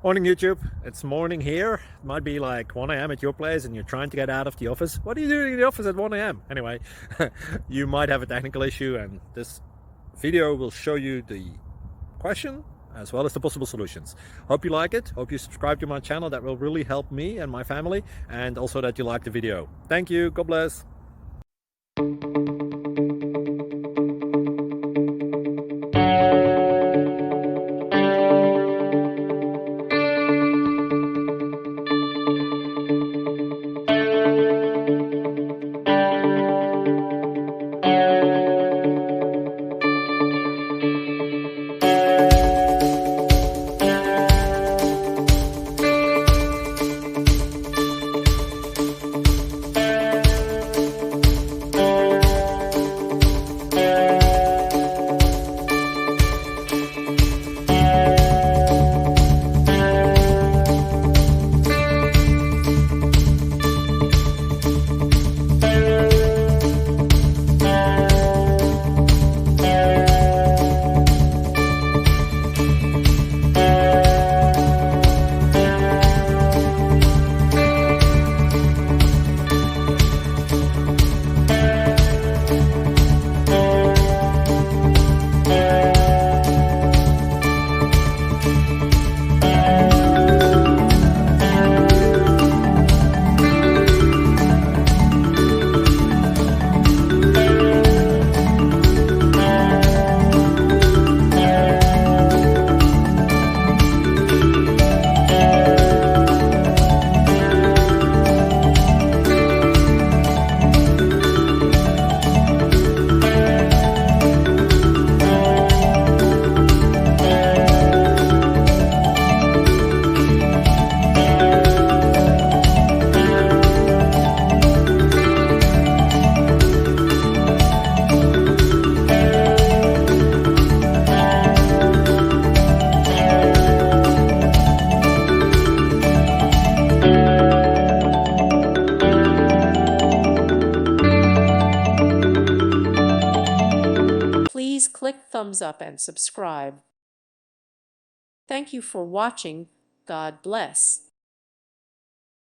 Morning YouTube, it's morning here. It might be like 1 a.m. at your place and you're trying to get out of the office. What are you doing in the office at 1 a.m.? Anyway, you might have a technical issue and this video will show you the question as well as the possible solutions. Hope you like it, hope you subscribe to my channel. That will really help me and my family, and also that you like the video. Thank you, God bless. Please click thumbs up and subscribe. Thank you for watching. God bless.